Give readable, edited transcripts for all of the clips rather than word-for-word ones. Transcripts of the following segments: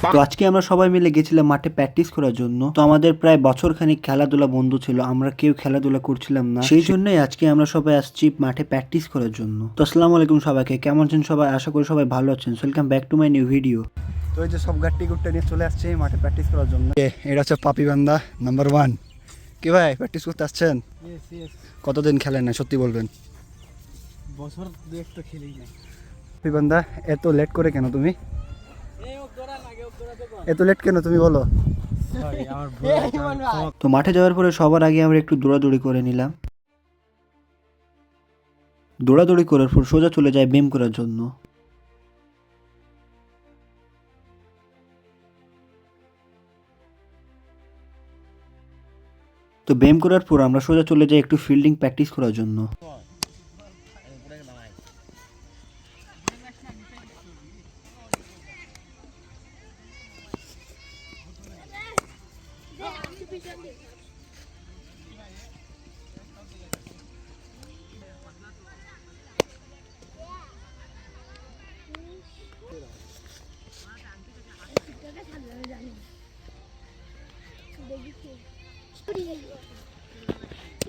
তো আজকে আমরা সবাই মিলে গেছিলাম মাঠে প্র্যাকটিস করার জন্য। তো আমাদের প্রায় বছরখানিক খেলাধুলা বন্ধ ছিল, আমরা কেউ খেলাধুলা করছিলাম না। সেই জন্যই আজকে আমরা সবাই আসছি মাঠে প্র্যাকটিস করার জন্য। তো আসসালামু আলাইকুম সবাইকে, কেমন আছেন সবাই? আশা করি সবাই ভালো আছেন। Welcome back to my new video. তো এই যে সব গাড়ি গুট্টা নিয়ে চলে আসছে মাঠে প্র্যাকটিস করার জন্য। এটা হচ্ছে পাপিবান্ধা নাম্বার 1। কি ভাই প্র্যাকটিস করতে আসছেন? কতদিন খেলেন না সত্যি বলবেন? বছর দুয়েক তো খেলেই না। পাপিবান্ধা এত লেট করে কেন তুমি? এত লেট কেন তুমি বলো? তো মাঠে যাওয়ার পরে সবার আগে আমরা একটু দৌড়াদৌড়ি করে নিলাম। দৌড়াদৌড়ি করার পর সোজা চলে যায় ব্যায়াম করার জন্য। তো ব্যায়াম করার পর আমরা সোজা চলে যাই একটু ফিল্ডিং প্র্যাকটিস করার জন্য।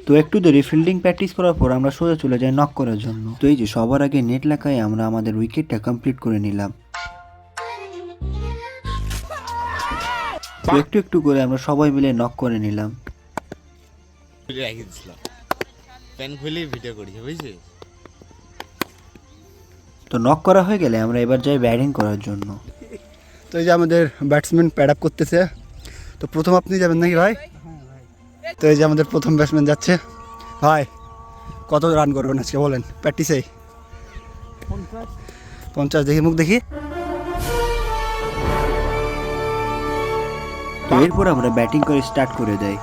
তো একটু দেরি ফিল্ডিং প্র্যাকটিস করার পর আমরা সোজা চলে যাই নক করার জন্য। তো এই যে সবার আগে নেট লাগায় আমরা আমাদের উইকেটটা কমপ্লিট করে নিলাম। তো একটু একটু করে আমরা সবাই মিলে নক করে নিলাম। তো নক করা হয়ে গেলে আমরা এবার যাই ব্যাটিং করার জন্য। তো এই যে আমাদের ব্যাটসম্যান প্যাড আপ করতেছে। তো প্রথম আপনি যাবেন নাকি ভাই? তো এই যে আমাদের প্রথম ব্যাটসম্যান যাচ্ছে। ভাই কত রান করবেন আজকে বলেন প্র্যাকটিসেই? 50। দেখি মুখ দেখি। তো এরপর আমরা ব্যাটিং করে স্টার্ট করে দেই।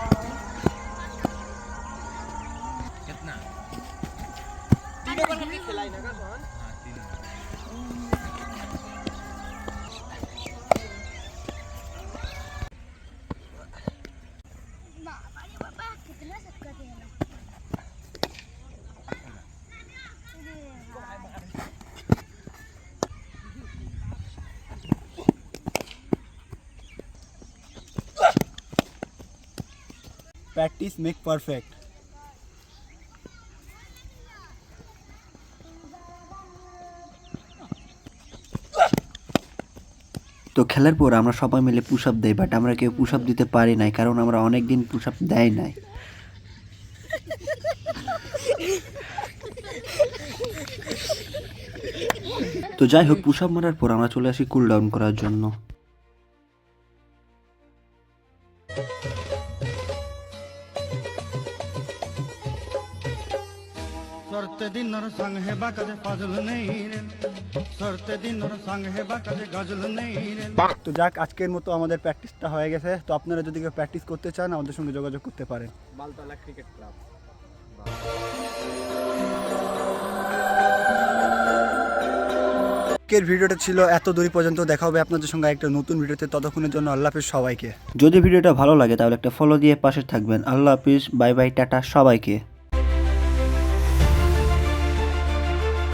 Practice make perfect. তো খেলার পর আমরা সবাই মিলে পুশ আপ দেই, বাট আমরা কেউ পুশ আপ দিতে পারি নাই, কারণ আমরা অনেক দিন পুশ আপ দেয় নাই। তো যাই হোক, পুশ আপ মারার পর আমরা চলে আসি কুল ডাউন করার জন্য। সরতে দিনর সঙ্গ হেবা কাজে ফাজল নেই রে, সরতে দিনর সঙ্গ হেবা কাজে গজল নেই রে। তো যাক, আজকের মতো আমাদের প্র্যাকটিসটা হয়ে গেছে। তো আপনারা যদি কেউ প্র্যাকটিস করতে চান আমাদের সঙ্গে যোগাযোগ করতে পারেন। বালতলা ক্রিকেট ক্লাব। আজকের ভিডিওটা ছিল এত দূর পর্যন্ত। দেখা হবে আপনাদের সঙ্গে একটা নতুন ভিডিওতে। ততক্ষণের জন্য আল্লাহ হাফেজ সবাইকে। যদি ভিডিওটা ভালো লাগে তাহলে একটা ফলো দিয়ে পাশে থাকবেন। আল্লাহ হাফিজ, বাই বাই, টাটা সবাইকে।